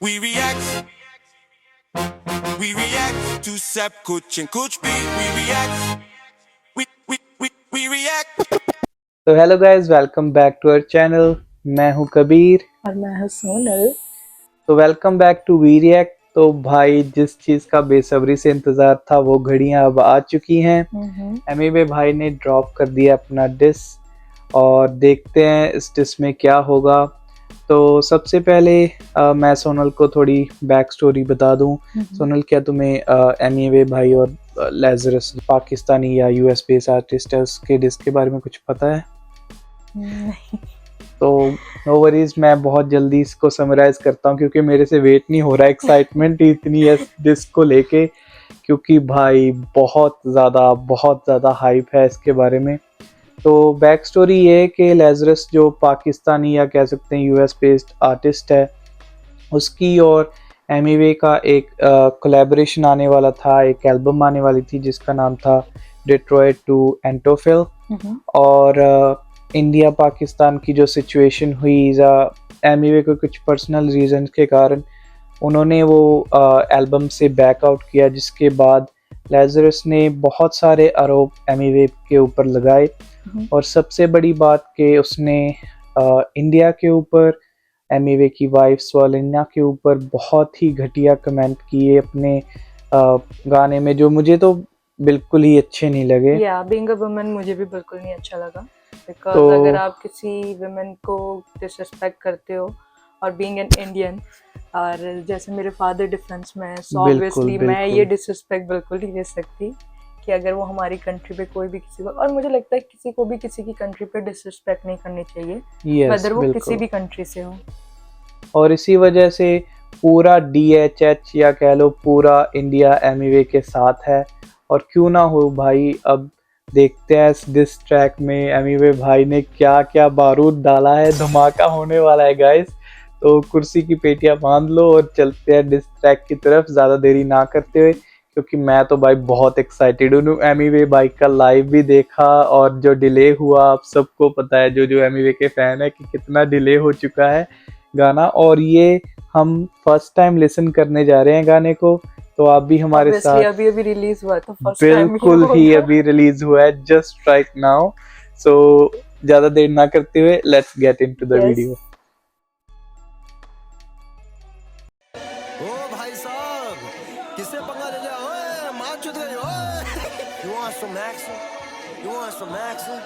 We react, we react to Sap Coach and Coach B. We react, we react. तो hello guys, welcome back to our channel. मैं हूं कबीर और मैं हूँ सोनल। तो welcome back to we react. तो भाई, जिस चीज़ का बेसब्री से इंतज़ार था वो घड़ियां अब आ चुकी हैं। एमिवे भाई ने ड्रॉप कर दिया अपना डिस और देखते हैं इस डिस में क्या होगा। तो सबसे पहले मैं सोनल को थोड़ी बैक स्टोरी बता दूं। सोनल, क्या तुम्हें एमिवे भाई और लेज़रस पाकिस्तानी या यूएस बेस आर्टिस्ट है उसके डिस के बारे में कुछ पता है? नहीं। तो नो वरीज, मैं बहुत जल्दी इसको समराइज करता हूँ क्योंकि मेरे से वेट नहीं हो रहा एक्साइटमेंट इतनी है डिस्क को लेके, क्योंकि भाई बहुत ज़्यादा हाइप है इसके बारे में। तो बैक स्टोरी ये है कि लेज़रस जो पाकिस्तानी या कह सकते हैं यूएस बेस्ड आर्टिस्ट है, उसकी और एमिवे का एक कोलैबोरेशन आने वाला था, एक एल्बम आने वाली थी जिसका नाम था डिट्रॉयट टू एंटोफिल। और इंडिया पाकिस्तान की जो सिचुएशन हुई, एमिवे को कुछ पर्सनल रीजन के कारण उन्होंने वो एल्बम से बैकआउट किया, जिसके बाद लेज़रस ने बहुत सारे आरोप एमिवे के ऊपर लगाए। और सबसे बड़ी बात कि उसने इंडिया के ऊपर, एमिवे की वाइफ स्वालिना के ऊपर बहुत ही घटिया कमेंट किए अपने गाने में, जो मुझे तो बिल्कुल ही अच्छे नहीं लगे। बीइंग अ वुमन मुझे भी बिल्कुल नहीं अच्छा लगा, बिकॉज तो अगर आप किसी वुमेन को डिसरिस्पेक्ट करते हो और बीइंग एन इंडियन, और जैसे मेरे फादर डिफेंस में, सो ऑब्वियसली मैं ये डिसरिस्पेक्ट बिल्कुल नहीं दे सकती कि अगर वो हमारी कंट्री पे कोई भी किसी को, और मुझे लगता है किसी को भी किसी की कंट्री पे डिसरिस्पेक्ट नहीं करनी चाहिए, whether वो किसी भी कंट्री से हो। और इसी वजह से पूरा DHH या कह लो पूरा इंडिया एमिवे के साथ है। और क्यों ना हो भाई, अब देखते हैं इस डिस ट्रैक में एमिवे भाई ने क्या क्या बारूद डाला है। धमाका होने वाला है गाइस, तो कुर्सी की पेटियां बांध लो और चलते हैं डिस ट्रैक की तरफ ज़्यादा देरी ना करते हुए, क्योंकि मैं तो भाई बहुत एक्साइटेड हूँ। एमिवे भाई का लाइव भी देखा और जो डिले हुआ, आप सबको पता है जो एमिवे के फैन है कि कितना डिले हो चुका है गाना, और ये हम फर्स्ट टाइम लिसन करने जा रहे हैं गाने को। तो आप भी हमारे साथ, अभी रिलीज हुआ तो फर्स्ट बिल्कुल ही अभी रिलीज हुआ है, जस्ट राइट नाउ। सो ज्यादा देर ना करते हुए let's get into the video. ओ भाई साहब, किससे पंगा ले लिया? ओए मार चुद गई। ओए you want some action? You want some action?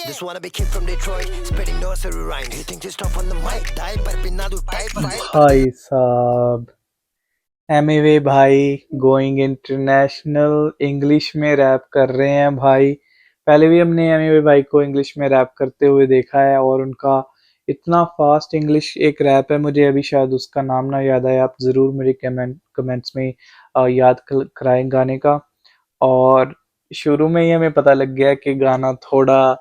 Just wanna be kid from Detroit, spreading nursery rhyme. You think this tough on the mic? Die पर बिना दो टाइप फाइट। भाई साहब, एमिवे भाई गोइंग इंटरनेशनल, इंग्लिश में रैप कर रहे हैं भाई। पहले भी हमने एमिवे भाई को इंग्लिश में रैप करते हुए देखा है और उनका इतना फास्ट इंग्लिश एक रैप है, मुझे अभी शायद उसका नाम ना याद आए, आप ज़रूर मेरे कमेंट्स में याद कराएं गाने का। और शुरू में ही हमें पता लग गया कि गाना थोड़ा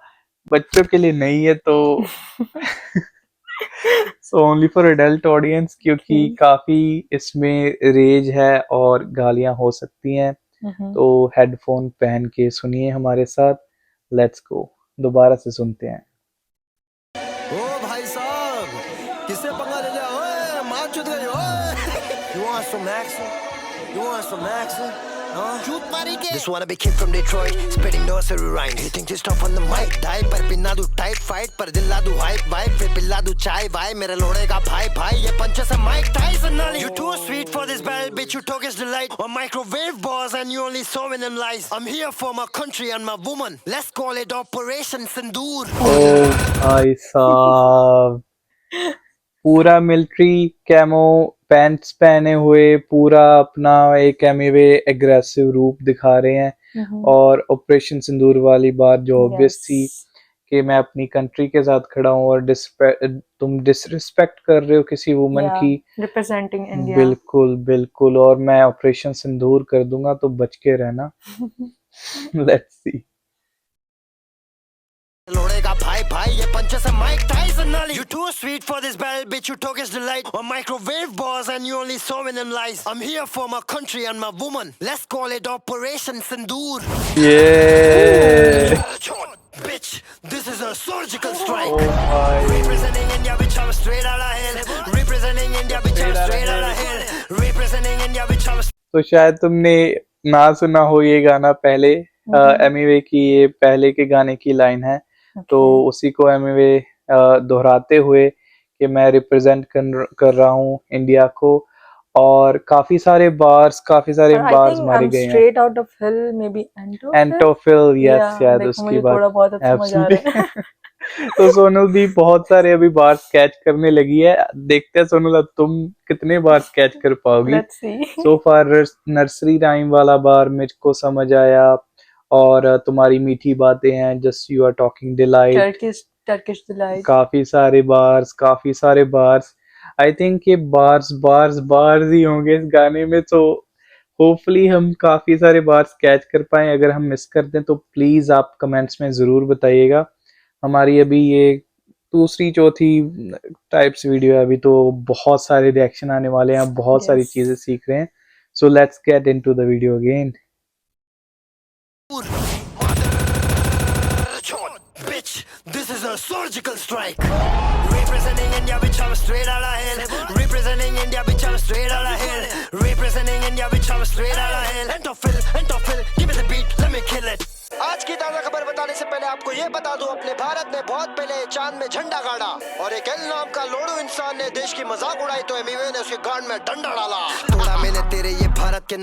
बच्चों के लिए नहीं है, तो so only for adult audience, क्योंकि काफी इसमें रेज है और गालियां हो सकती हैं। तो हेडफोन पहन के सुनिए हमारे साथ। लेट्स गो, दोबारा से सुनते हैं। ओ भाई साहब, किससे पंगा ले लिया? ओए मार चुद गई। ओए you want some action? You want some action? Just wanna be kid from Detroit, spreading nursery rhyme. You think this tough on the mic? Die पर बिना दो टाइट फाइट, पर दिला दो हाइप वाइब, फिर पिला दो चाय वाई, मेरे लोड़े का भाई भाई, ये पंचे से माइक टाइसन नाली। You too sweet for this battle, bitch, you talk is delight. On microwave bars and you only saw in them lies. I'm here for my country and my woman. Let's call it Operation Sindoor. ओ भाई साहब, पूरा military camo pants पहने हुए, पूरा अपना एक Emiway aggressive रूप दिखा रहे हैं। और ऑपरेशन सिंदूर वाली बात जो ऑब्वियस थी कि मैं अपनी कंट्री के साथ खड़ा हूँ और तुम डिसरिस्पेक्ट कर रहे हो किसी वुमन की, रिप्रेजेंटिंग इंडिया। बिल्कुल बिल्कुल, और मैं ऑपरेशन सिंदूर कर दूंगा, तो बच के रहना। Let's see. लोड़ेगा भाई भाई, ये पंचे से माइक टाइसन नाली। You too sweet for this battle, bitch, you talk is delight. On microwave bars and you only saw in them lies. I'm here for my country and my woman. Let's call it Operation Sindoor. Yeah. bitch, this is a surgical strike. ओ भाई Representing India, bitch, I'm straight out of hell. Representing India, bitch, I'm straight out of hell. Representing India, bitch, I'm तो शायद तुमने ना सुना हो ये गाना पहले। एमिवे की ये पहले के गाने की लाइन है। तो उसी को एमिवे दोहराते हुए कि मैं रिप्रेजेंट कर रहा हूँ इंडिया को, और काफी सारे बार्स मारे गए हैं। Straight out of hell maybe एंटोफिल, यस, शायद उसकी बात थोड़ा बहुत अच्छा मजा आ रहा है। तो सोनल भी बहुत सारे अभी बार कैच करने लगी है। देखते हैं सोनल अब तुम कितने बार कैच कर पाओगी। सो फार नर्सरी राइम वाला बार मुझको समझ आया, और तुम्हारी मीठी बातें हैं, just you are talking delight, Turkish delight, काफी सारे बार्स। आई थिंक ये बार्स ही होंगे इस गाने में। तो होपफुली हम काफी सारे बार्स कैच कर पाए। अगर हम मिस कर दें तो प्लीज आप कमेंट्स में जरूर बताइएगा। हमारी अभी ये दूसरी चौथी टाइप्स वीडियो है, अभी तो बहुत सारे रिएक्शन आने वाले हैं, बहुत सारी चीजें सीख रहे हैं। So let's get into the video again. bitch, this is a surgical strike. Representing India, bitch, I'm straight out of hell. Representing India, bitch, I'm straight out of hell. Representing India, bitch, I'm straight out of hell. Entophil, give me the beat, let me kill it. आज की ताजा खबर बताने से पहले आपको ये बता दूं, अपने भारत ने बहुत पहले चांद में झंडा गाड़ा, और एक एल नाम का लोड़ू इंसान ने देश की मजाक उड़ाई तो एमिवे ने उसके गांड में डंडा डाला। थोड़ा मैंने तेरे ये भारत के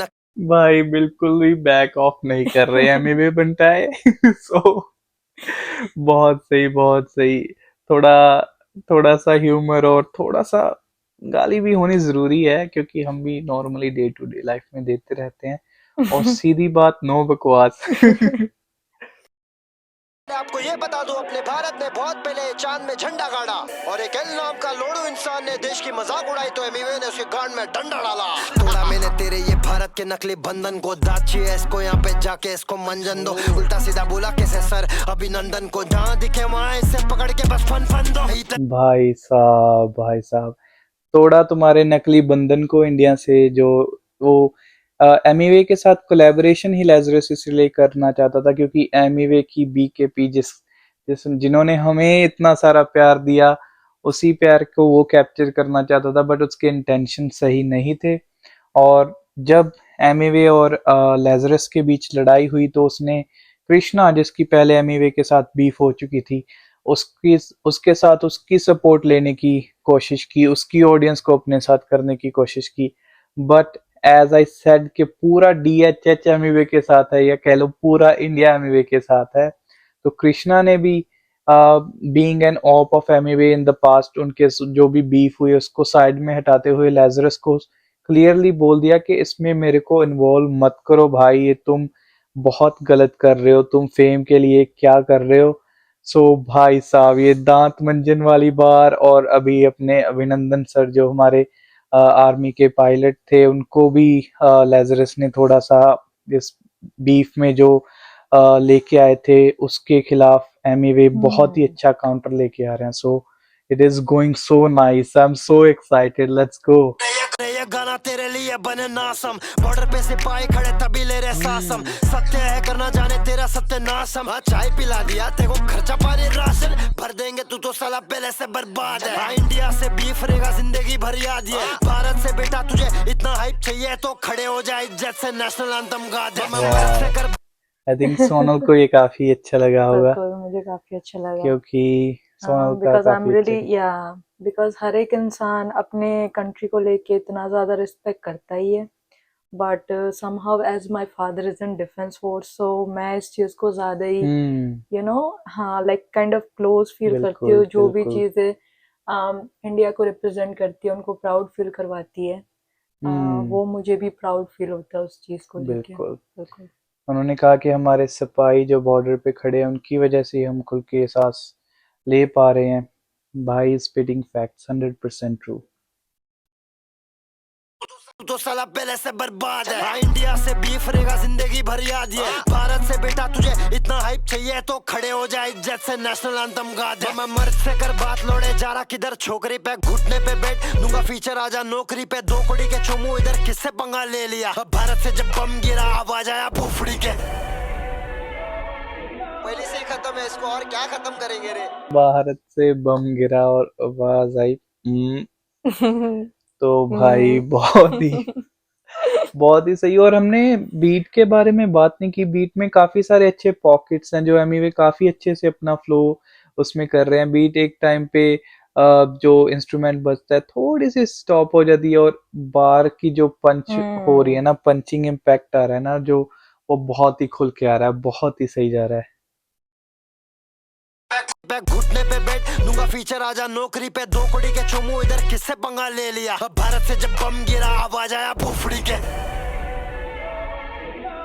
भाई बिल्कुल भी बैक ऑफ नहीं कर रहे एमिवे बनता है। सो बहुत सही। थोड़ा सा ह्यूमर और थोड़ा सा गाली भी होनी जरूरी है, क्योंकि हम भी normally day to day life में देते रहते हैं। और सीधी बात, नो बकवास। आपको ये बता दूं, अपने भारत ने बहुत पहले चांद में झंडा गाड़ा, और एक एल नाम का लोड़ू इंसान ने देश की मजाक उड़ाई तो एमिवे ने उसके गांड में डंडा डाला। थोड़ा मैंने तेरे ये भारत के नकली बंधन को दाची है, इसको यहाँ पे जाके इसको मंजन दो। उल्टा सीधा बोला कैसे सर अभिनंदन को, जहाँ दिखे वहाँ इसे पकड़ के बस फन दो। भाई साहब, तोड़ा तुम्हारे नकली बंधन को इंडिया से। जो वो एमिवे के साथ कोलैबोरेशन ही लेजरस इसलिए करना चाहता था क्योंकि एमिवे की बीकेपी जिन्होंने हमें इतना सारा प्यार दिया, उसी प्यार को वो कैप्चर करना चाहता था, बट उसके इंटेंशन सही नहीं थे। और जब एमिवे और लेजरस के बीच लड़ाई हुई तो उसने कृष्णा, जिसकी पहले एमिवे के साथ बीफ हो चुकी थी, उसके साथ उसकी सपोर्ट लेने की कोशिश की, उसकी ऑडियंस को अपने साथ करने की कोशिश की। बट एज आई सेड कि पूरा DHH एमिवे के साथ है, या कह लो पूरा इंडिया एमिवे के साथ है। तो कृष्णा ने भी being an op of Emiway in the past, उनके जो भी बीफ हुई उसको साइड में हटाते हुए लेजरस को क्लियरली बोल दिया कि इसमें मेरे को इन्वॉल्व मत करो भाई, ये तुम बहुत गलत कर रहे हो, तुम फेम के लिए क्या कर रहे हो। सो भाई साहब, ये दांत मंजन वाली बार, और अभी अपने अभिनंदन सर जो हमारे आर्मी के पायलट थे, उनको भी लेजरस ने थोड़ा सा इस बीफ में जो लेके आए थे उसके खिलाफ एमिवे बहुत ही अच्छा काउंटर लेके आ रहे हैं। So it is going so nice, I am so excited, let's go. ये गाना तेरे लिए बने नासम, बॉर्डर पे सिपाही खड़े तभी ले रहे सासम, सत्य है करना जाने तेरा सत्य नासम। चाय पिला दिया तेको खर्चा पानी राशन भर देंगे, तू तो साला पहले से बर्बाद है। इंडिया से बीफ रहेगा जिंदगी भर याद ये, भारत से बेटा तुझे इतना हाइप चाहिए तो खड़े हो जाए इज्जत से, नेशनल एंथम गा दे। आई थिंक सोनल को ये काफी अच्छा लगा होगा। मुझे काफी अच्छा लगा क्योंकि बिकॉज हर एक इंसान अपने कंट्री को लेके इतना ज्यादा रिस्पेक्ट करता ही है, but somehow as my father is in defence force, so मैं इस चीज को ज्यादा ही हाँ like kind of close feel करती हूँ। जो भी चीजें इंडिया को रिप्रेजेंट करती है, उनको प्राउड फील करवाती है, वो मुझे भी प्राउड फील होता है उस चीज को लेके। बिल्कुल। उन्होंने कहा कि हमारे सिपाही जो बॉर्डर पे खड़े हैं उनकी वजह से हम खुल के सांस ले पा रहे हैं। भाई स्पीटिंग फैक्ट्स 100% ट्रू। तो साला पहले से बर्बाद है। इंडिया से बीफ रहेगा जिंदगी भर याद ये, भारत से बेटा तुझे इतना हाइप चाहिए तो खड़े हो जाए इज्जत से, नेशनल एंथम गा दे। मैं मर्द से कर बात लोड़े जा रहा किधर, छोकरी पे घुटने पे बैठ दूंगा फीचर, आजा नौकरी पे 2 कौड़ी के चुमू, इधर किससे पंगा ले लिया। भारत से जब बम गिरा आवाज आया भूफड़ी के, पहले से ही खत्म है, इसको और क्या खत्म करेंगे रे। भारत से बम गिरा और आवाज आई तो भाई बहुत ही सही। और हमने बीट के बारे में बात नहीं की। बीट में काफी सारे अच्छे पॉकेट्स हैं जो एमिवे काफी अच्छे से अपना फ्लो उसमें कर रहे हैं। बीट एक टाइम पे जो इंस्ट्रूमेंट बजता है थोड़ी सी स्टॉप हो जाती है और बार की जो पंच हो रही है ना, पंचिंग इम्पैक्ट आ रहा है ना, जो वो बहुत ही खुल के आ रहा है, बहुत ही सही जा रहा है। घुटने पे बैठ दूंगा फीचर, आजा नौकरी पे, 2 कौड़ी के चुमू, इधर किससे पंगा ले लिया। भारत से जब बम गिरा आवाज आया भोफड़ी के।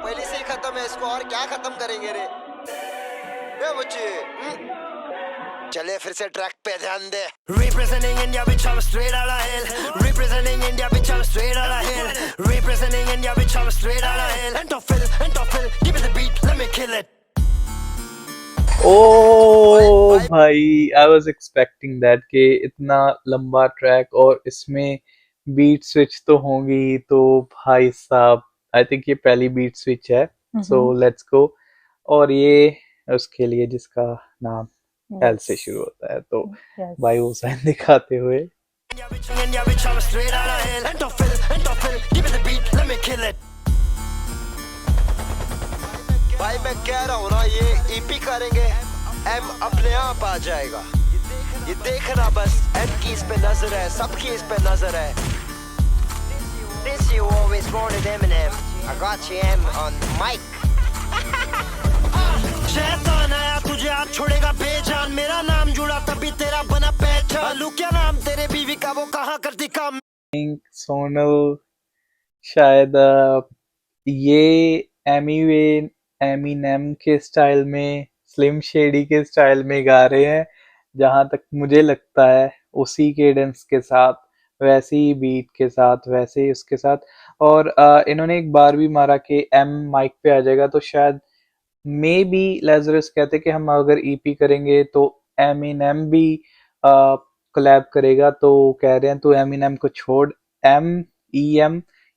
पहले से ही खत्म है, इसको और क्या खत्म करेंगे रे। ए बच्चे चले फिर से ट्रैक पे ध्यान दे। Representing India bitch I'm straight out of hell. Representing India bitch I'm straight out of hell. Representing India bitch I'm straight out of hell. Entophil, give me the beat, let me kill it. ओ भाई I was expecting that कि इतना लंबा track और इसमें beat switch तो होंगी। तो भाई साहब आई थिंक ये पहली बीट स्विच है, सो लेट्स गो। और ये उसके लिए जिसका नाम एल से शुरू होता है, तो भाई वो साइन दिखाते हुए भाई मैं कह रहा हूँ ना, ये ईपी करेंगे एम अपने आप आ जाएगा। ये देखना बस, एम की इस पे नजर है, सबकी इस पे नजर है। This you always wanted Eminem. I got you M on mic. शैतान आया तुझे आप छोड़ेगा बेजान, मेरा नाम जुड़ा तभी तेरा बना पहचान। लू क्या नाम तेरे बीवी का, वो कहाँ करती काम। सोनल शायद ये एमिनेम के स्टाइल में, स्लिम शेडी के स्टाइल में गा रहे हैं, जहां तक मुझे लगता है उसी केडेंस के साथ, वैसे ही बीट के साथ, वैसे ही उसके साथ। और इन्होंने एक बार भी मारा कि एम माइक पे आ जाएगा, तो शायद मे बी लेजरस कहते कि हम अगर ईपी करेंगे तो एमिनेम भी कोलैब करेगा। तो कह रहे हैं तो एमिनेम को छोड़, एम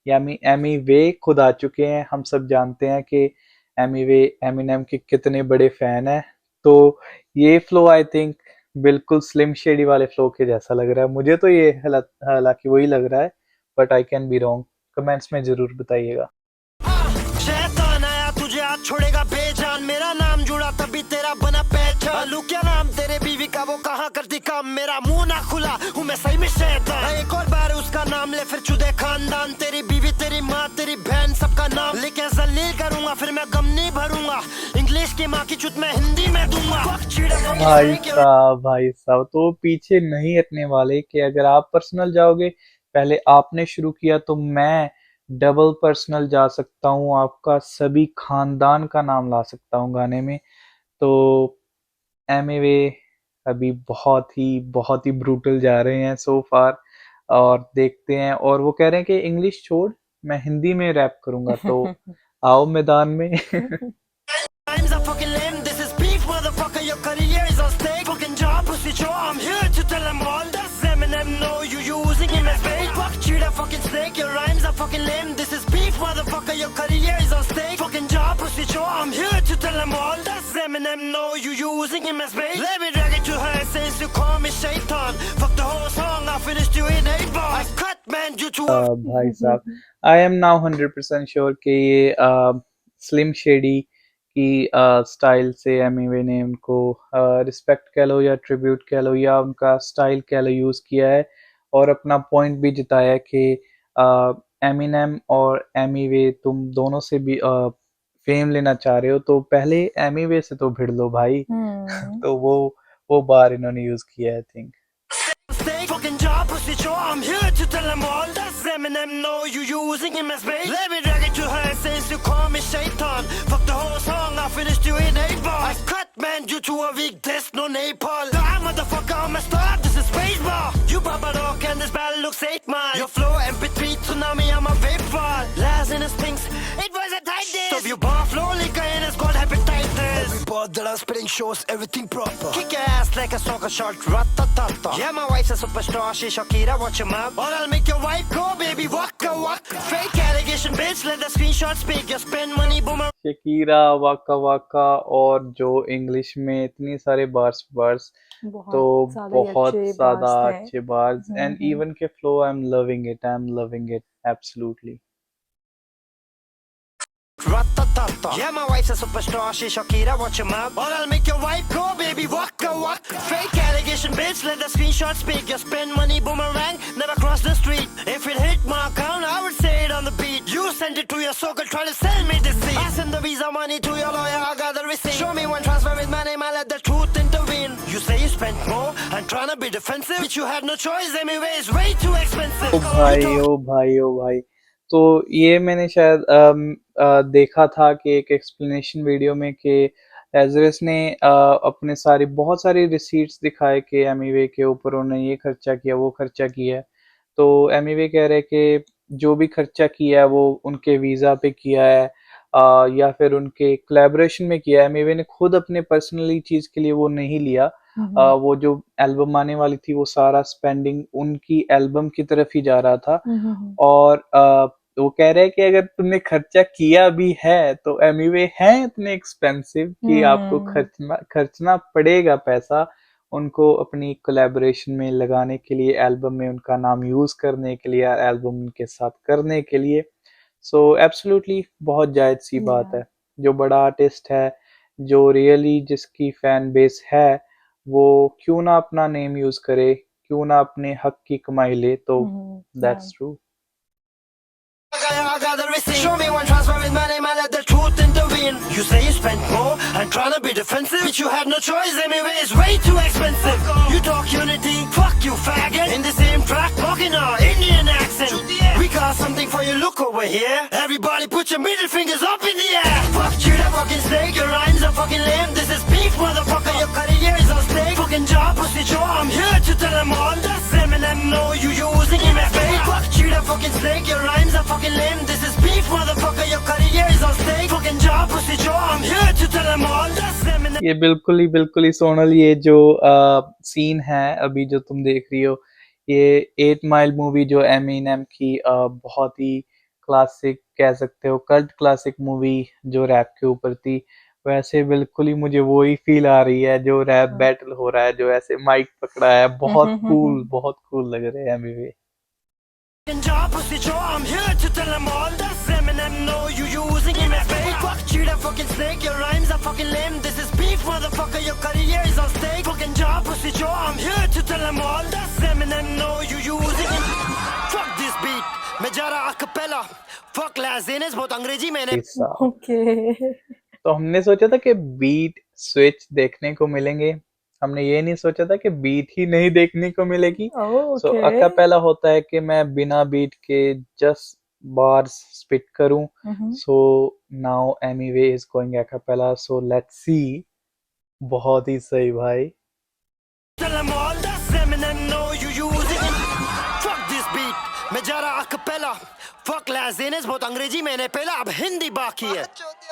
यानी एमिवे खुद आ चुके हैं। हम सब जानते हैं कि एमिवे एमिनेम के कितने बड़े फैन हैं। तो ये फ्लो आई थिंक बिल्कुल स्लिम शेडी वाले फ्लो के जैसा लग रहा है मुझे, तो ये हालांकि वही लग रहा है, but I can be wrong. Comments में जरूर बताइएगा। शैतान आया तुझे आज छोड़ेगा बेजान, मेरा नाम जुड़ा तभी तेरा बना पहचान। लू क्या नाम तेरे बीवी का, वो कहाँ करती काम, मेरा मुंह ना खुला हूँ मैं सही में शैतान। एक और बार उसका नाम ले फिर चुदे खानदान, तेरी बीवी तेरी माँ तेरी बहन सबका नाम लेके जलील करूंगा, फिर मैं गम नहीं भरूंगा। इंग्लिश की माँ की चुत मैं हिंदी में दूंगा। भाई साहब तो पीछे नहीं हटने वाले कि अगर आप पर्सनल जाओगे, पहले आपने शुरू किया तो मैं डबल पर्सनल जा सकता हूँ, आपका सभी खानदान का नाम ला सकता हूँ गाने में। तो एमिवे अभी बहुत ही ब्रूटल जा रहे हैं सो फार, और देखते हैं। और वो कह रहे हैं कि इंग्लिश छोड़ मैं हिंदी में रैप करूंगा, तो आओ मैदान में। Fucking snake, your rhymes are fucking lame. This is beef, motherfucker. Your career is on stake. Fucking job, pussy show. I'm here to tell them all. Does Eminem know you using him as bait? Let me drag it to her since you call me Shaitan. Fuck the whole song, I finished you in 8 bars. I cut man you to भाई साहब, I am now 100% sure कि ये slim shady की style से एमिवे ने उनको respect कह लो या ट्रिब्यूट कह लो या उनका स्टाइल कह लो यूज किया है, और अपना पॉइंट भी जिताया कि एमिनेम और एमिवे तुम दोनों से भी फेम लेना चाह रहे हो, तो पहले एमिवे से तो भिड़ लो भाई। तो वो बार इन्होंने यूज किया है I think. I'm here to tell them all. Does Eminem know you using him as bait? Let me drag it to her since you call me Shaitan. Fuck the whole song, I finished you in 8 bars. I cut man due to a weak disc, no napalm. Die motherfucker, I'm a star, this is space bar. You Baba Rock and this battle looks 8 miles. Your flow MP3 tsunami, I'm a vape fall. Last in his things, it was a tight day. So you bar flow like in it's called hepatitis. Every part that I'm spitting shows everything proper. Kick your ass like a soccer shot, rat-ta-ta-ta. Yeah, my wife's a superstar, she Shakira, watch him up. Or I'll make your wife go, baby, waka waka. Fake allegation, bitch, let the screenshot speak. You spend money, boomer. हीरा वाका वाका, और जो English में इतने सारे bars bars, तो बहुत ज्यादा ही बहुत अच्छे ज्यादा बार्स थे। अच्छे बार्स, एंड इवन के flow, I am loving it absolutely. Rat-ta-ta-ta. Yeah, my wife's a superstar, she's Shakira, watch your mouth. Or I'll make your wife go, baby, waka waka. Fake allegation, bitch, let the screenshot speak. You spend money, boomerang, never cross the street. If it hit my account, I would say it on the beat. You send it to your circle, try to sell me deceit. I send the visa money to your lawyer, I got the receipt. Show me one transfer with my name, I let the truth intervene. You say you spent more, I'm trying to be defensive, but you had no choice, anyway, it's way too expensive. ओ भाई ओ भाई ओ भाई, तो ये मैंने शायद देखा था कि एक एक्सप्लेनेशन वीडियो में कि एजरस ने अपने सारी बहुत सारी रिसीट्स दिखाए कि एमिवे के ऊपर उन्होंने ये खर्चा किया, वो खर्चा किया है। तो एमिवे कह रहे कि जो भी खर्चा किया है वो उनके वीज़ा पे किया है, या फिर उनके कोलैबोरेशन में किया है। एमिवे ने खुद अपने पर्सनली चीज़ के लिए वो नहीं लिया। वो जो एल्बम आने वाली थी वो सारा स्पेंडिंग उनकी एल्बम की तरफ ही जा रहा था। और वो कह रहे हैं कि अगर तुमने खर्चा किया भी है तो एमिवे है इतने एक्सपेंसिव कि आपको खर्चना पड़ेगा पैसा उनको अपनी कोलैबोरेशन में लगाने के लिए, एल्बम में उनका नाम यूज करने के लिए, एल्बम उनके साथ करने के लिए। सो एब्सोल्युटली बहुत जायज सी बात है। जो बड़ा आर्टिस्ट है, जो रियली जिसकी फैन बेस है, वो क्यों ना अपना नेम यूज करे, क्यों ना अपने हक की कमाई ले। तो that's true. I got the receipt. Show me one transfer with my name, I let the truth intervene. You say you spent more, I'm trying to be defensive, but you had no choice, anyway, it's way too expensive. You talk unity, fuck you faggot. In the same track, talking our Indian accent. We got something for you, look over here. Everybody put your middle fingers up in the air. Fuck you, that fucking snake, your rhymes are fucking lame. This is beef, motherfucker, your career is on stake. Fucking job, pussy Joe, I'm here to tell them all. That's Eminem, know you using him as fake. Fuck you, that fucking snake, your rhymes are fucking lame. This is beef, motherfucker, your career is on stake. Fucking job, pussy Joe, I'm here to tell them all. That's Eminem. ये बिल्कुल ही सोनल, ये जो scene है अभी जो तुम देख रही हो, ये 8 माइल मूवी जो एमिनेम की बहुत ही क्लासिक कह सकते हो, कल्ट क्लासिक मूवी जो रैप के ऊपर थी, वैसे बिल्कुल ही मुझे वो ही फील आ रही है जो रैप बैटल हो रहा है, जो ऐसे माइक पकड़ा है, बहुत कूल लग रहे हैं Emiway. Fucking job, pussy Joe, I'm here to tell them all. That's Eminem, know you using him as fake. Fuck you, that fucking snake, your rhymes are fucking lame. This is beef, motherfucker, your career is on stake. Fucking job, pussy Joe, I'm here to tell them all. That's Eminem, know you using him. Fuck this beat, मैं जा रहा acapella. Fuck last in बहुत अंग्रेजी मैंने. Okay. तो हमने सोचा था कि बीट स्विच देखने को मिलेंगे, हमने ये नहीं सोचा था कि बीट ही नहीं देखने को मिलेगी। सो अकापेला होता है कि मैं बिना बीट के जस्ट बार्स स्पिट करूं। So now Emiway is going a cappella, so let's see. बहुत ही सही भाई। मैं जा रहा अकापेला, फक लाज़ेनेस बहुत अंग्रेजी मैंने पहला, अब हिंदी बाकी है।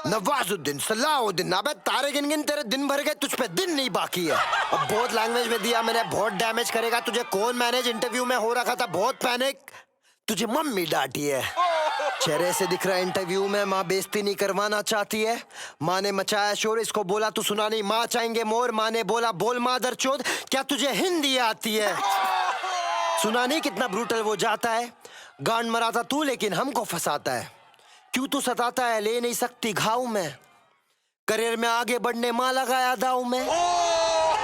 नवाजुद्दीन सलाहुद्दीन, अबे तारे गिन गिन तेरे दिन भर गए, तुझ पे दिन नहीं बाकी है। अब बहुत लैंग्वेज में दिया मैंने, बहुत डैमेज करेगा तुझे कौन मैनेज, इंटरव्यू में हो रखा था बहुत पैनिक, तुझे मम्मी डांटी है। चेहरे से दिख रहा है इंटरव्यू में माँ बेइज्जती नहीं करवाना चाहती है। माँ ने मचाया शोर, इसको बोला तू सुना नहीं, माँ चाहेंगे मोर। माँ ने बोला बोल मादर चोद, क्या तुझे हिंदी आती है? सुना नहीं कितना ब्रूटल वो जाता है, गांड मराता तू लेकिन हमको फंसाता है। क्यों तू सताता है, ले नहीं सकती घाव में, करियर में आगे बढ़ने माँ लगाया दाव में।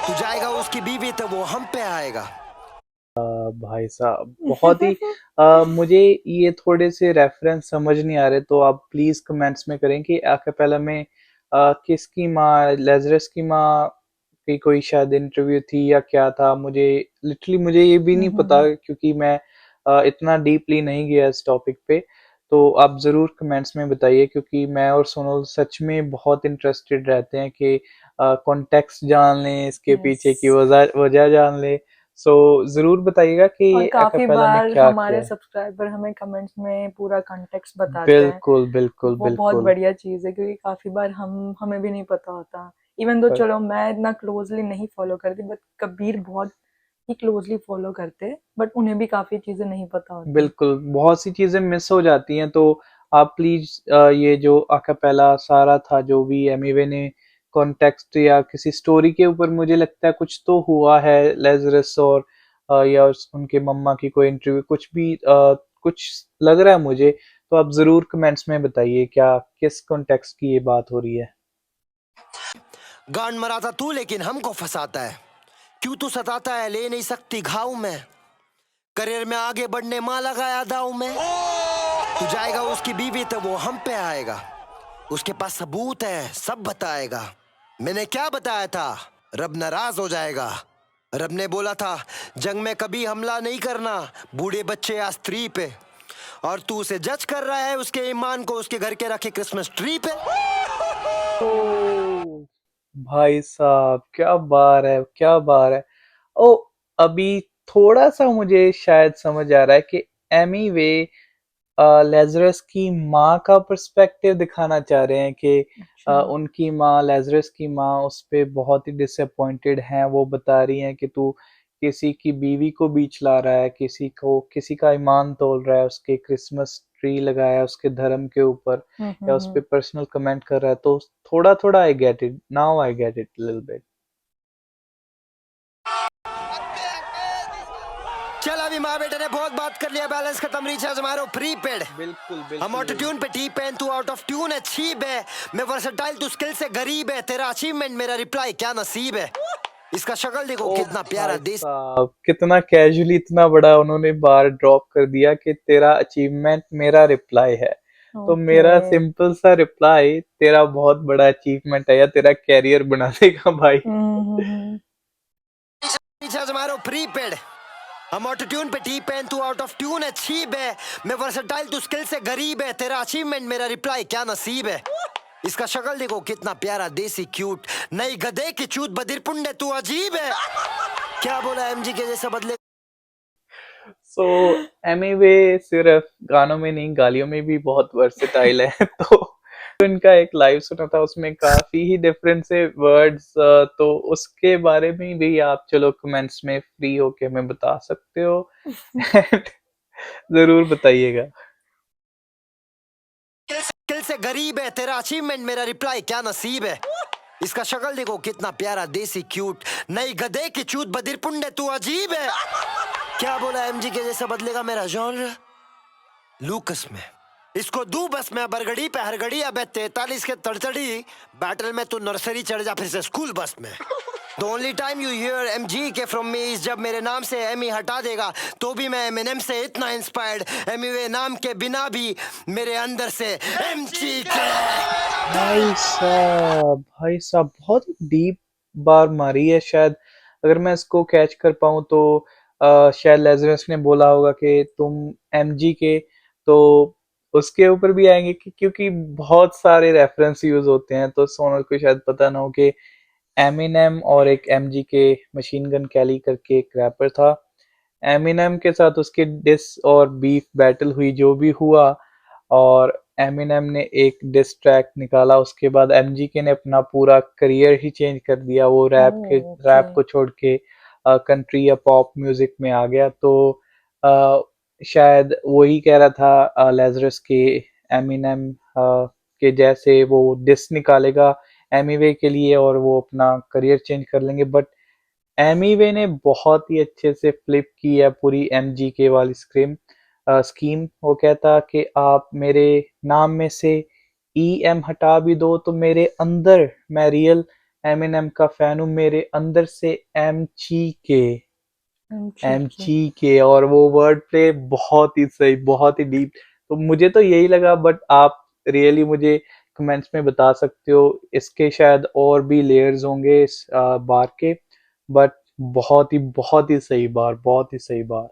तू जाएगा उसकी बीवी तो वो हम पे आएगा। भाई साहब बहुत ही मुझे ये थोड़े से रेफरेंस समझ नहीं आ रहे, तो आप प्लीज कमेंट्स में करें कि अकापेला में किसकी माँ, लेजरस की माँ की कोई शायद इंटरव्यू थी या क्या था। मुझे ये भी नहीं पता, क्योंकि मैं इतना डीपली नहीं गया इस टॉपिक पे। तो आप जरूर कमेंट्स में बताइए, क्योंकि मैं और सोनल सच में बहुत इंटरेस्टेड रहते हैं कि कॉन्टेक्स्ट जान लें, इसके पीछे की वजह जान लें। सो जरूर बताइएगा कि और काफी बार क्या हमारे सब्सक्राइबर हमें कमेंट्स में पूरा कॉन्टेक्स्ट बताते हैं। बिल्कुल वो बहुत बढ़िया चीज है, क्योंकि काफी बार हमें भी नहीं पता होता। इवन दो चलो मैं इतना क्लोजली नहीं फॉलो करती, बट कबीर बहुत ही क्लोजली फॉलो करते, बट उन्हें भी काफी चीजें नहीं पता होती। बिल्कुल, बहुत सी चीजें मिस हो जाती हैं, तो आप प्लीज ये जो अकापेला सारा था जो भी एमिवे ने कॉन्टेक्स्ट या किसी स्टोरी के ऊपर, मुझे लगता है कुछ तो हुआ है लेजरस और या उनके मम्मा की कोई इंटरव्यू, कुछ भी कुछ लग रहा है मुझे, तो आप जरूर कमेंट्स में बताइए क्या किस कॉन्टेक्स्ट की ये बात हो रही है। गांड मराता तू लेकिन हमको फंसाता है, क्यों तू सताता है, ले नहीं सकती घाव में, करियर में आगे बढ़ने माँ लगाया दाव में, तू जाएगा उसकी बीवी तो वो हम पे आएगा, उसके पास सबूत है सब बताएगा, मैंने क्या बताया था रब नाराज हो जाएगा, रब ने बोला था जंग में कभी हमला नहीं करना, बूढ़े बच्चे या स्त्री पे, और तू उसे जज कर रहा है उसके ईमान को उसके घर के रखे क्रिसमस ट्री पे। भाई साहब क्या बार है, क्या बार है। ओ, अभी थोड़ा सा मुझे शायद समझ आ रहा है कि एमी वे लेजरस की माँ का पर्सपेक्टिव दिखाना चाह रहे हैं कि उनकी माँ, लेजरस की माँ उस पे बहुत ही डिसअपॉइंटेड हैं। वो बता रही हैं कि तू किसी की बीवी को बीच ला रहा है, किसी का ईमान तोल रहा है, उसके क्रिसमस ट्री लगाया है उसके धर्म के ऊपर, या उस पे पर्सनल कमेंट कर रहा है। तो थोड़ा थोड़ा I get it now, I get it little bit. चल अभी माँ बेटे ने बहुत बात कर लिया, बैलेंस खत्म, रिचार्ज मारो प्रीपेड। बिल्कुल हम बिल्कुल ऑटो ट्यून पे टी पेन, तू आउट ऑफ ट्यून है, छीब है, मैं वर्सेटाइल तू स्किल से गरीब है, तेरा अचीवमेंट मेरा रिप्लाई क्या नसीब है, इसका शक्ल देखो ओ कितना प्यारा भाई देश। साहब, कितना कैजुअली इतना बड़ा उन्होंने बार ड्रॉप कर दिया कि तेरा अचीवमेंट मेरा रिप्लाई है। तो मेरा ओके। सिंपल सा रिप्लाई तेरा बहुत बड़ा अचीवमेंट है या तेरा कैरियर बना देगा भाई। रिचार्ज मारो प्रीपेड, हम ऑटो ट्यून पे टी पेन, तू आउट ऑफ ट्यून है, छीब है, मैं वर्सेटाइल तू स्किल से गरीब है, तेरा अचीवमेंट मेरा रिप्लाई क्या नसीब है, इसका शक्ल देखो कितना प्यारा देसी क्यूट, नई गधे की चूत बधिर पुंडे तू अजीब है, क्या बोला एमजी के जैसा बदले। सो एनीवे सिर्फ गानों में नहीं, गालियों में भी बहुत वर्सेटाइल है। तो इनका एक लाइव सुना था, उसमें काफी ही डिफरेंट से वर्ड्स, तो उसके बारे में भी आप चलो कमेंट्स में फ्री होके हमें बता सकते हो। And जरूर बताइएगा। स्किल से गरीब है, तेरा अचीवमेंट मेरा रिप्लाई क्या नसीब है, इसका शक्ल देखो कितना प्यारा देसी क्यूट, नई गधे की चूत बधिर पुंडे तू अजीब है, क्या बोला एमजी के जैसा बदलेगा मेरा जॉनर, लूकस में इसको दू बस में बरगड़ी पे हरगड़ी, अबे 43 के तड़तड़ी, बैटल में तू नर्सरी चढ़ जा फिर से स्कूल बस में। The only time you hear MG के from me is जब मेरे नाम से एमी हटा देगा तो भी मैं एमिनेम से इतना इंस्पायर्ड, एमी वे नाम के बिना भी मेरे अंदर से एमजी के। भाई साहब बहुत डीप बार मारी है। शायद अगर मैं इसको कैच कर पाऊँ तो शायद लेजरस ने बोला होगा कि तुम एमजी के, तो उसके ऊपर भी आएंगे कि क्योंकि बहुत सारे रेफरेंस यूज होते हैं, तो सोनल को शायद पता ना हो कि एमिनेम और एक एमजी के मशीन गन कैली करके एक रैपर था, एमिनेम के साथ उसकी डिस और बीफ बैटल हुई जो भी हुआ, और एमिनेम ने एक डिस ट्रैक निकाला, उसके बाद एमजीके ने अपना पूरा करियर ही चेंज कर दिया, वो रैप को छोड़ के कंट्री या पॉप म्यूजिक में आ गया। तो शायद वही कह रहा था लेजरस के एमिनेम के जैसे वो डिस निकालेगा एमीवे के लिए और वो अपना करियर चेंज कर लेंगे, बट एमीवे ने बहुत ही अच्छे से फ्लिप की है पूरी एमजीके वाली स्कीम। वो कहता कि आप मेरे नाम में से एम हटा भी दो तो मेरे अंदर, मैं रियल एमिनेम का फैन हूँ, मेरे अंदर से एम के, और वो वर्ड प्ले बहुत ही सही, बहुत ही डीप। तो मुझे तो यही लगा, बट आप रियली मुझे कमेंट्स में बता सकते हो, इसके शायद और भी लेयर्स होंगे इस बार के, बट बहुत ही सही बार, बहुत ही सही बार।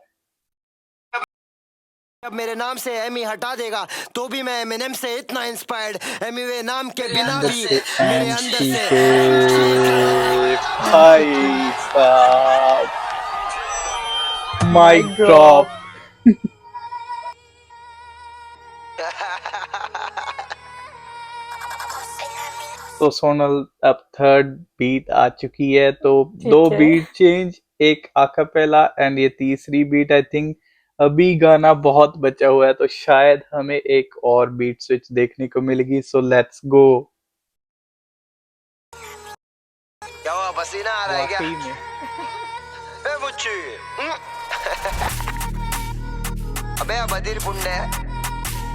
अब मेरे नाम से एमी हटा देगा तो भी मैं एमिनेम से इतना इंस्पायर्ड, एमी वे नाम के बिना भी मेरे अंदर से भाई साहब माइक ड्रॉप। तो सोनल अब थर्ड बीट आ चुकी है, तो दो बीट चेंज, एक आकापेला एंड ये तीसरी बीट आई थिंक अभी गाना बहुत बचा हुआ है तो शायद हमें एक और बीट स्विच देखने को मिलेगी, सो लेट्स गो। क्या हुआ, पसीना आ रहा है क्या? वाकई में ए बुच्ची अबे बधिर पुंडे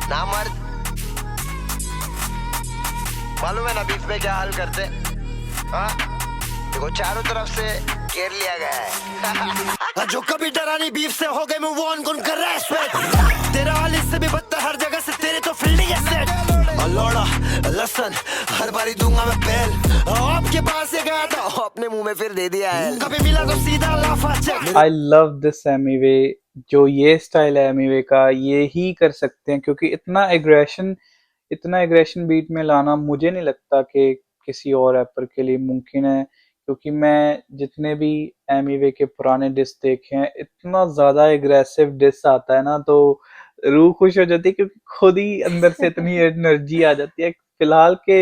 ना मर्द, मालूम है ना बीफ में क्या हाल करते? हाँ देखो चारों तरफ से घेर लिया गया है। जो कभी डरा नहीं बीफ से हो गए मूव ऑन, कौन कर रहा है स्वेट? तेरा हाल इससे भी बदतर, हर जगह से तेरे तो फील्डिंग है सेट। लोड़ा लसन हर बारी दूंगा मैं पहल, आपके पास से गया था अपने मुंह में फिर दे दिया है, कभी मिला तो सीधा लाफा check. I love this Emiway. जो ये स्टाइल है एमीवे का, ये ही कर सकते हैं, क्योंकि इतना एग्रेशन बीट में लाना मुझे नहीं लगता कि किसी और रैपर के लिए मुमकिन है। क्योंकि मैं जितने भी एमीवे के पुराने डिस देखे हैं, इतना ज्यादा एग्रेसिव डिस आता है ना, तो रूह खुश हो जाती है, क्योंकि खुद ही अंदर से इतनी एनर्जी आ जाती है। फिलहाल के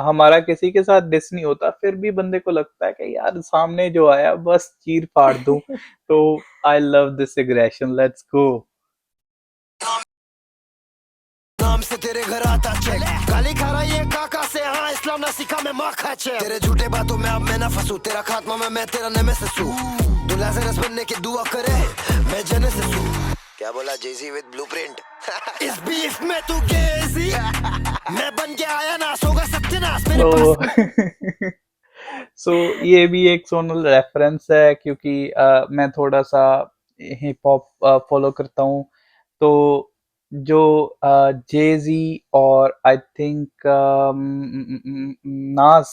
हमारा किसी के साथ डिस नहीं होता, फिर भी बंदे को लगता है कि यार सामने जो आया बस चीर फाड़ दूं। तो आई love this aggression, let's go. नाम से तेरे घर आता चेक, गाली खा रहा ये काका से, हाँ इस्लाम ना सीखा मैं माँ खा चेक। तेरे झूठे बातों में अब मैं ना फंसू, तेरा खात्मा में मैं तेरा नेमेसिस हूँ। दूल्हा से रस बनने की दुआ करे मैं जेनेसिस हूँ। क्या बोला जेजी विद ब्लूप्रिंट? इस बीफ में तू केजी मैं बन के आया ना, सोगा सत्यनाश मेरे पास। सो ये भी एक सोनल रेफरेंस है, क्योंकि मैं थोड़ा सा हिप हॉप फॉलो करता हूँ। तो जो जेजी और आई थिंक नाज,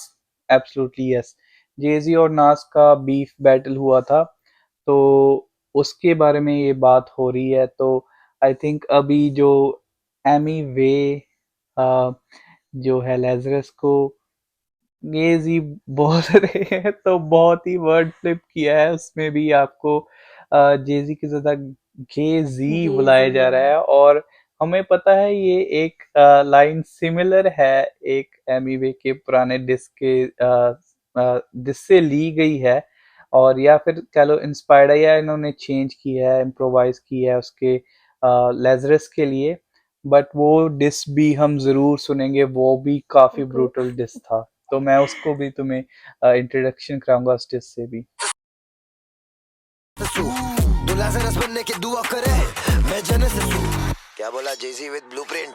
एब्सोल्युटली यस, जेजी और नाज का बीफ बैटल हुआ था, तो उसके बारे में ये बात हो रही है। तो आई थिंक अभी जो एमी वे जो है लेजरस को गेजी बोल रहे हैं, तो बहुत ही वर्ड फ्लिप किया है उसमें भी। आपको जेजी की ज्यादा गेजी बुलाया जा रहा है, और हमें पता है ये एक लाइन सिमिलर है एक एमीवे के पुराने डिस्क से ली गई है, और या फिर कह लो इंस्पायर्ड है, या इन्होंने चेंज किया है, इम्प्रोवाइज किया है उसके लेजरस के लिए। बट वो डिस भी हम जरूर सुनेंगे, वो भी काफी ब्रूटल डिस था, तो मैं उसको भी तुम्हें इंट्रोडक्शन कराऊंगा उस डिस से भी। दूल्हा से रस बनने की दुआ करे मैं जेनेसिस हूँ। क्या बोला जेजी विद ब्लूप्रिंट?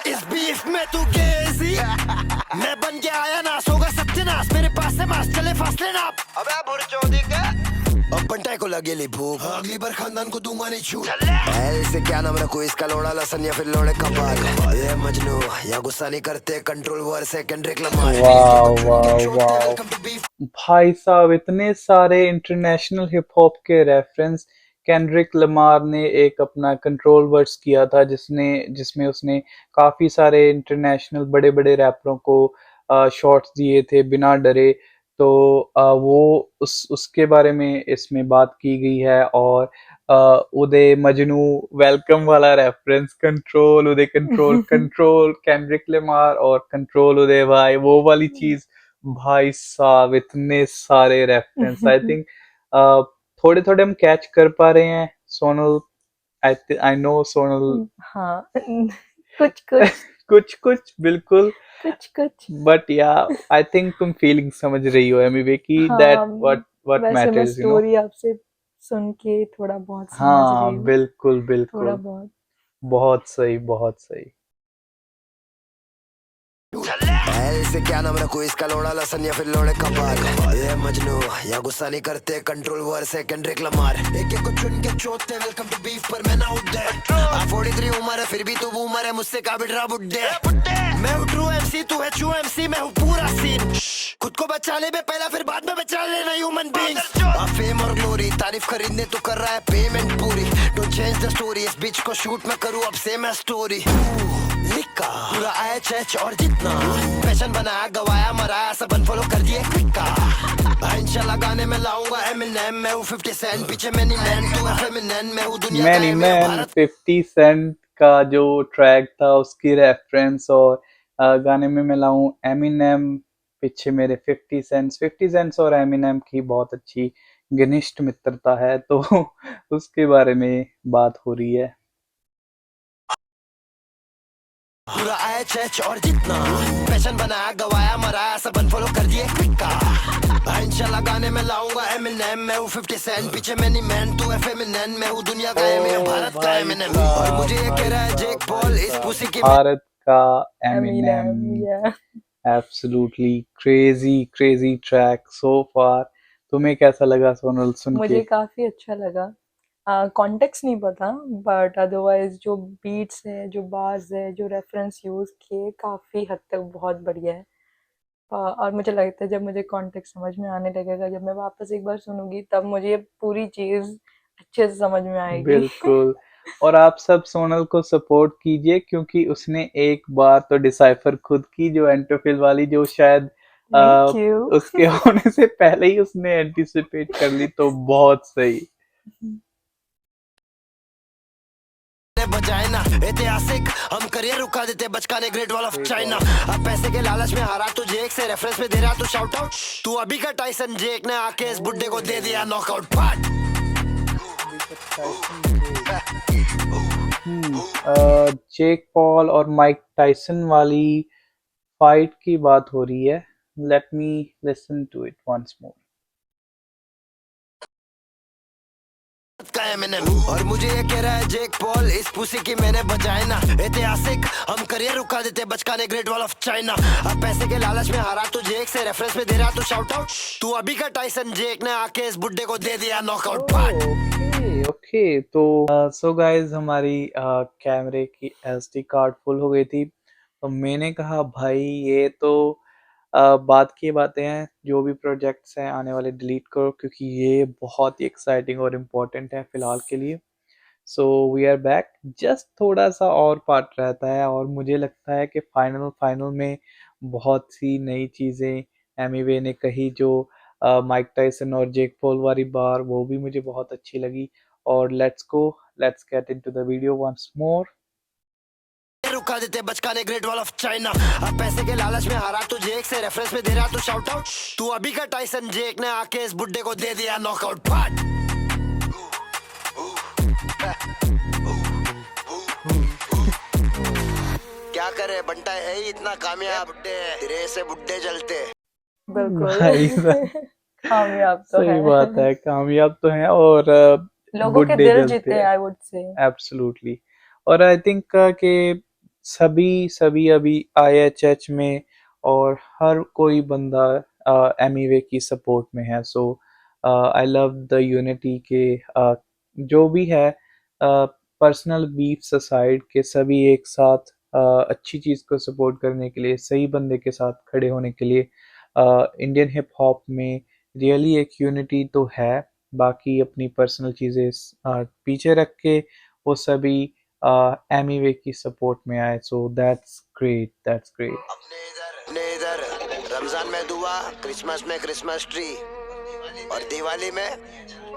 इस बीफ में तू केजी मैं बन के आया ना, सोगा सत्यनाश मेरे पास से मास चले फासले ना। अबे बुरचोदी के अब पंटाई को लगेली भूख, अगली बार खानदान को दूंगा नहीं छूट। ऐसे क्या नाम रखो इसका, लोड़ा लसन या फिर लोड़े कपाल? ये मजनू या गुस्सा नहीं करते, कंट्रोल वर्स है केंड्रिक लमार। वाह वाह वाह भाई साहब, इतने सारे इंटरनेशनल हिप हॉप के रेफरेंस। केंड्रिक लमार ने एक अपना कंट्रोल वर्ड्स किया था, जिसमें उसने काफी सारे इंटरनेशनल बड़े बड़े रैपरों को शॉट्स दिए थे बिना डरे। तो वो उसके बारे में इसमें बात की गई है। और उदय मजनू वेलकम वाला रेफरेंस, कंट्रोल उदय, कंट्रोल कंट्रोल केंड्रिक लमार और कंट्रोल उदय भाई, वो वाली चीज। भाई साहब इतने सारे रेफरेंस, आई थिंक थोड़े थोड़े हम कैच कर पा रहे हैं सोनल। आई नो सोनल हाँ कुछ कुछ कुछ कुछ बिल्कुल, कुछ कुछ। बट या आई थिंक तुम फीलिंग समझ रही हो एमीवे की, दैट हाँ व्हाट वैसे मैं मैटर्स, यू नो। स्टोरी आपसे सुन के थोड़ा बहुत समझ रही हाँ हूँ, बिल्कुल थोड़ा बिल्कुल, बहुत। बहुत सही बहुत सही। ऐसे क्या नाम रखो इसका, लोड़ा लसन या फिर लोड़े कपाल? ये मजनू या गुस्सा नहीं करते, कंट्रोल वर्स है केंड्रिक लमार। एक एक को चुन के चोटते, वेलकम टू बीफ पर मैं ना उठ दे। 43 उम्र है फिर भी तू बूमर है, मुझसे का बिडरा बुड्ढे। मैं हूँ ट्रू एमसी, तू है ट्रू एमसी, मैं हूँ पूरा सीन। खुद को बचाने में पहला फिर बाद में बचा लेना ह्यूमन बीइंग्स। फेम और ग्लोरी तारीफ खरीदने तू कर रहा है पेमेंट पूरी। डोंट चेंज द स्टोरी, इस बीच को शूट मैं करूँ अब से मैं स्टोरी। लिखा पूरा एच और जितना फैशन बनाया, गवाया मराया, सब अनफॉलो कर दिए क्विका। इंशाल्लाह गाने में लाऊंगा एमिनेम, मैं हूँ 50 सेंट, पीछे मैनी मैन, तू है फेमिनिन, मैं हूँ दुनिया का मैनी मैं हूँ मैन भारत। 50 सेंट का जो ट्रैक था उसकी रेफरेंस, और गाने में मैं लाऊं एमिनेम, पीछे मेरे 50 सेंट्स और एमिनेम की बहुत अच्छी घनिष्ठ मित्रता है, तो उसके बारे में बात हो रही है। पूरा आया चर्च और जितना पैशन बनाया गवाया मराया सब अनफॉलो कर दिए क्विक का इंशाल्लाह गाने में लाऊंगा एमिनेम मैं हूँ 50 सेंट पीछे मैनी मैन तू है फेमिनिन मैं हूँ दुनिया का एमिनेम भारत का एमिनेम और मुझे ये कह रहा है जेक पॉल इस पुसी की भारत का Eminem, Eminem. yeah. Absolutely crazy track so far. तुम्हें कैसा लगा सोनल सुन मुझे के? काफी अच्छा लगा। कॉन्टेक्स्ट नहीं पता, बट अदरवाइज जो बीट्स है, जो बार्स है, जो रेफरेंस यूज किए, काफी हद तक बहुत बढ़िया है। और मुझे लगता है जब मुझे कॉन्टेक्स्ट समझ में आने लगेगा, जब मैं वापस एक बार सुनूंगी, तब मुझे ये पूरी चीज अच्छे से समझ में आएगी। बिल्कुल। और आप सब सोनल को सपोर्ट कीजिए, क्योंकि उसने एक बार तो डिसाइफर खुद की, जो एंटोफिल वाली, जो शायद थैंक यू। उसके होने से पहले ही उसने एंटिसिपेट कर ली, तो बहुत सही। बजाए ना ऐतिहासिक हम करियर रुका देते बचकाने ग्रेट वॉल ऑफ चाइना अब पैसे के लालच में हारा तू जेक से रेफरेंस में दे रहा तू शाउट आउट तू अभी का टाइसन जेक ने आके इस बुड्ढे को दे दिया नॉकआउट पार्ट जेक पॉल और माइक टाइसन वाली फाइट की बात हो रही है। Let me listen to it once more. का एमिनेम और मुझे ये कह रहा है जेक पॉल इस पुसी की मैंने बजाए ना ऐतिहासिक हम करियर रुका देते बचकाने ग्रेट वॉल ऑफ चाइना अब पैसे के लालच में हारा तू जेक से रेफरेंस में दे रहा तू शाउट आउट तू अभी का टाइसन जेक ने आके इस बुड्ढे को दे दिया नॉकआउट पार्ट ओके तो सो गाइज हमारी कैमरे की एसडी कार्ड फुल हो गई थी, तो मैंने कहा भाई ये तो बात की बातें हैं, जो भी प्रोजेक्ट्स हैं आने वाले डिलीट करो, क्योंकि ये बहुत ही एक्साइटिंग और इम्पोर्टेंट है फिलहाल के लिए। So we are back. Just थोड़ा सा और पार्ट रहता है, और मुझे लगता है कि फाइनल फाइनल में बहुत सी नई चीज़ें एमीवे ने कही, जो माइक टाइसन और जेक पॉल वाली बार, वो भी मुझे बहुत अच्छी लगी। और let's get into the video once more. रुका देते बचकाने ग्रेट वॉल ऑफ चाइना अब पैसे के लालच में हारा तू जेक से रेफरेंस में दे रहा तू शाउट आउट तू अभी का टाइसन जेक ने आके इस बुड्ढे को दे दिया नॉकआउट पार्ट क्या करे बंटा है ही इतना कामयाब बुड्ढे तेरे से बुड्ढे जलते भाई साहब, बिल्कुल। कामयाब तो सही है। बात है, कामयाब तो हैं और लोगों के बुड्ढे दिल जलते जीते, हैं। I would say. एब्सोल्युटली। और आई थिंक कि सभी सभी अभी आईएचएच में, और हर कोई बंदा एमीवे की सपोर्ट में है। सो आई लव द यूनिटी के जो भी है, पर्सनल बीफ्स असाइड, के सभी एक साथ अच्छी चीज़ को सपोर्ट करने के लिए, सही बंदे के साथ खड़े होने के लिए इंडियन हिप हॉप में रियली एक यूनिटी तो है। बाकी अपनी पर्सनल चीज़ें पीछे रख के वो सभी एमीवे की सपोर्ट में आए। So that's great, that's great. अपने इधर रमजान में दुआ क्रिसमस में क्रिसमस ट्री और दिवाली में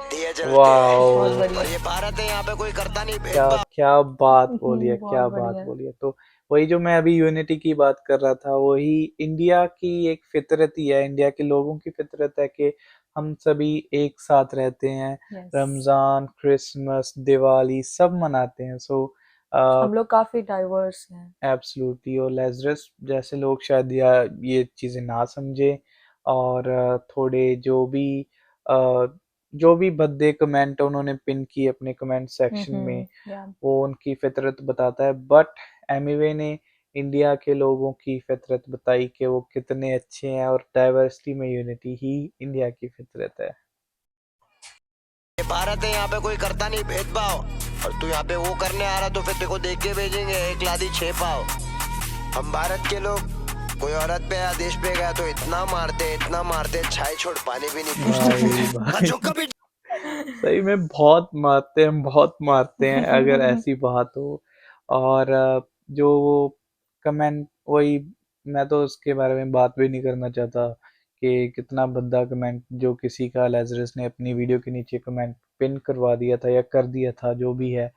दिए जलते हैं वाओ, बहुत और बढ़िया। ये भारत है यहाँ पे कोई करता नहीं क्या भेदभाव क्या बात बोली है, बहुत क्या बात बढ़िया। बोली है। तो वही जो मैं अभी यूनिटी की बात कर रहा था, वही इंडिया की एक फितरत ही है, इंडिया के लोगों की फितरत है कि हम सभी एक साथ रहते हैं। यस, रमजान, क्रिसमस, दिवाली सब मनाते हैं। सो हम लोग काफी डाइवर्स हैं। एब्सोल्युटली। और लेज़रस जैसे लोग शायद ये चीज़ें ना समझें, और थोड़े जो भी भद्दे कमेंट उन्होंने पिन किए अपने कमेंट सेक्शन में, या वो उनकी फितरत बताता है। बट एमिवे ने इंडिया के लोगों की फितरत बताई कि वो कितने अच्छे हैं, और डाइवर्सिटी में यूनिटी ही इंडिया की फितरत है। ये भारत है यहाँ पे कोई करता नहीं भेदभाव और तू यहाँ पे वो करने आ रहा तो फिर तेरे को देख के भेजेंगे एक लादी 6 पाव हम भारत के लोग कोई औरत पे या देश पे गया तो इतना मारते छाई छोड़ पानी भी नहीं भाई पूछते भाई जो कभी सही में बहुत मारते हैं अगर ऐसी बात हो। और जो वो कमेंट, वही मैं तो उसके बारे में बात भी नहीं करना चाहता कि कितना भद्दा कमेंट जो किसी का लेज़रस ने अपनी वीडियो के नीचे कमेंट पिन करवा दिया था या कर दिया था, जो भी है।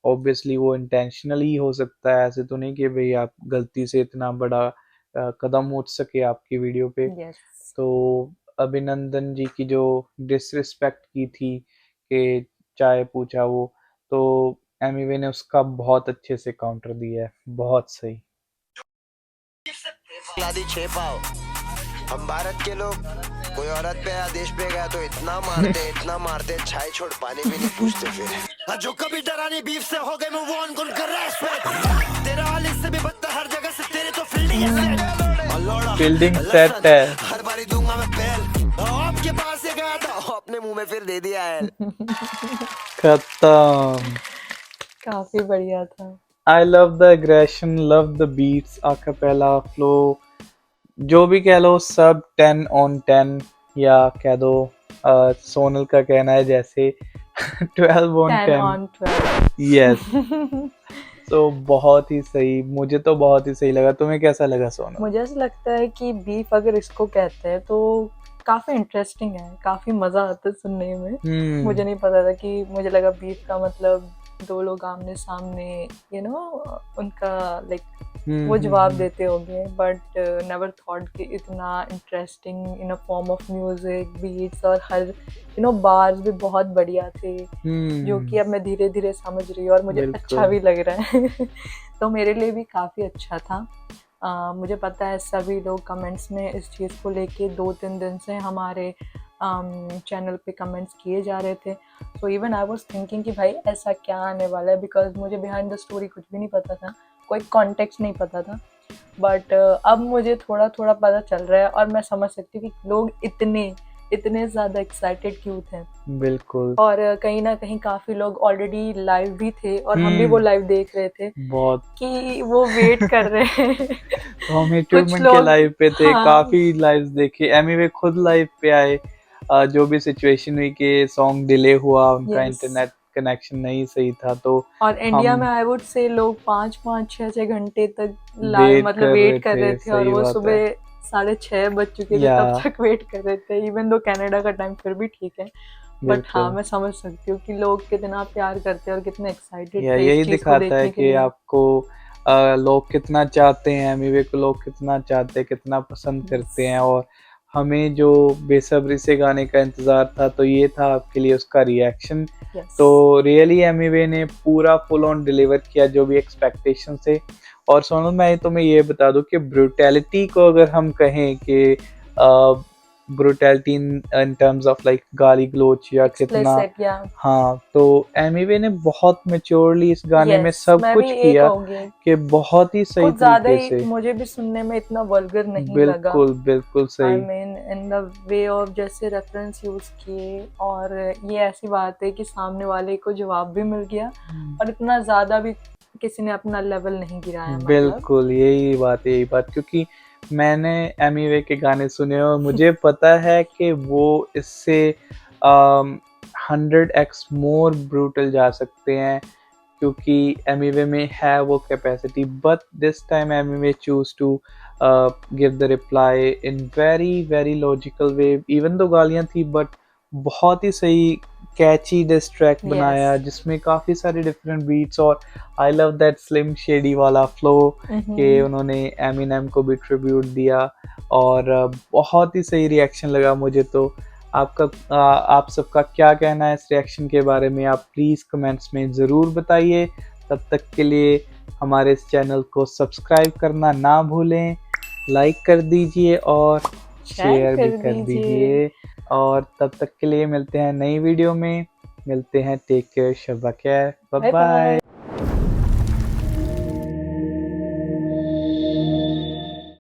ऑब्वियसली वो इंटेंशनली हो सकता है, ऐसे तो नहीं कि भाई आप गलती से इतना बड़ा कदम उठ सके आपकी वीडियो पे। यस, तो अभिनंदन जी की जो डिसरिस्पेक्ट की थी कि चाय पूछा वो, तो एमिवे ने उसका बहुत अच्छे से काउंटर दिया है, बहुत सही। लादी 6 पाव। हम भारत के लोग कोई औरत पे या देश पे गया तो इतना मारते चाय छोड़ पानी भी नहीं पूछते फिर। जो कभी डरानी बीफ से हो गए मूव ऑन कौन कर रहा है स्वेट। तेरा हाल इससे भी बदतर हर जगह से तेरे तो फील्डिंग सेट है। हर बारी दूंगा मैं पहल। आपके पास से गया था अपने मुंह में फिर दे दिया है। खत्म। काफी बढ़िया था। I love the aggression, love the beats, acapella flow, जो भी कह लो सब 10 on 10, या कह दो सोनल का कहना है जैसे 12 on 10 10 on 12। यस। तो बहुत ही सही, मुझे तो बहुत ही सही लगा। तुम्हें कैसा लगा सोनल? मुझे ऐसा लगता है कि बीफ अगर इसको कहते हैं तो काफी इंटरेस्टिंग है, काफी मजा आता है सुनने में। मुझे नहीं पता था कि, मुझे लगा बीफ का मतलब दो लोग आमने सामने उनका वो जवाब देते होंगे, बट नेवर थॉट कि इतना interesting in a form of music, beats और हर बार्स भी बहुत बढ़िया थे, जो कि अब मैं धीरे धीरे समझ रही हूँ और मुझे अच्छा भी लग रहा है। तो मेरे लिए भी काफ़ी अच्छा था। मुझे पता है सभी लोग कमेंट्स में इस चीज़ को लेके 2-3 दिन से हमारे चैनल पे कमेंट्स किए जा रहे थे। So even I was thinking कि भाई ऐसा क्या आने वाला है, बिकॉज मुझे बिहाइंड द स्टोरी कुछ भी नहीं पता था, कोई कॉन्टेक्स्ट नहीं पता था। बट अब मुझे थोड़ा थोड़ा पता चल रहा है और मैं समझ सकती हूँ कि लोग इतने ज़्यादा एक्साइटेड क्यों थे। बिल्कुल। और कहीं ना कहीं काफ़ी लोग ऑलरेडी लाइव भी थे और हम भी वो लाइव देख रहे थे बहुत कि वो वेट कर रहे हैं। तो हम यूट्यूब के लाइव पे थे। हाँ। काफी लाइव्स देखे, एमिवे खुद लाइव पे आए। जो भी सिचुएशन हुई कि सॉन्ग डिले हुआ, उनका इंटरनेट कनेक्शन नहीं सही था, तो और इंडिया में आई वुड से लोग 5-6 घंटे तक लाइव वेट कर रहे थे और वो सुबह 6:30 बज चुके थे तब तक वेट कर रहे थे। इवन दो कनाडा का टाइम फिर भी ठीक है, बट हाँ मैं समझ सकती हूँ कि लोग कितना प्यार करते हैं और कितने एक्साइटेड थे। यही दिखाता है कि आपको लोग कितना चाहते हैं, एमिवे को लोग कितना चाहते हैं, कितना पसंद करते हैं, और हमें जो बेसब्री से गाने का इंतजार था, तो ये था आपके लिए उसका रिएक्शन। तो रियली एमिवे ने पूरा फुल ऑन डिलीवर किया जो भी एक्सपेक्टेशन थे। और सोनल मैं तुम्हें ये बता दूं कि ब्रूटैलिटी को अगर हम कहें कि ब्रूटैलिटी इन टर्म्स ऑफ गाली गलोच या कितना, हाँ, तो एमिवे ने बहुत मैच्योरली इस गाने में सब कुछ किया कि बहुत ही सही तरीके से। मुझे भी सुनने में इतना वल्गर नहीं लगा। बिल्कुल सही। I mean, in the way of जैसे रेफरेंस यूज किए, और ये ऐसी बात है कि सामने वाले को जवाब भी मिल गया और इतना ज्यादा भी किसी ने अपना लेवल नहीं गिराया। बिल्कुल यही बात, क्योंकि मैंने एमिवे के गाने सुने और मुझे पता है कि वो इससे 100x मोर ब्रूटल जा सकते हैं, क्योंकि एमिवे में है वो capacity. But this time Emiway choose to give the reply in very logical way. Even though गालियां थी, बट बहुत ही सही कैची डिस ट्रैक बनाया जिसमें काफी सारे डिफरेंट बीट्स, और I love that slim shady वाला फ्लो कि उन्होंने एमिनेम को भी ट्रिब्यूट दिया, और बहुत ही सही रिएक्शन लगा मुझे। तो आप सबका क्या कहना है इस रिएक्शन के बारे में, आप प्लीज कमेंट्स में ज़रूर बताइए। तब तक के लिए हमारे इस चैनल को सब्सक्राइब करना ना भूलें, लाइक कर दीजिए और शेयर भी कर दीजिए। और तब तक के लिए मिलते हैं नई वीडियो में, मिलते हैं। टेक केयर, शब्बा खैर, बाय बाय।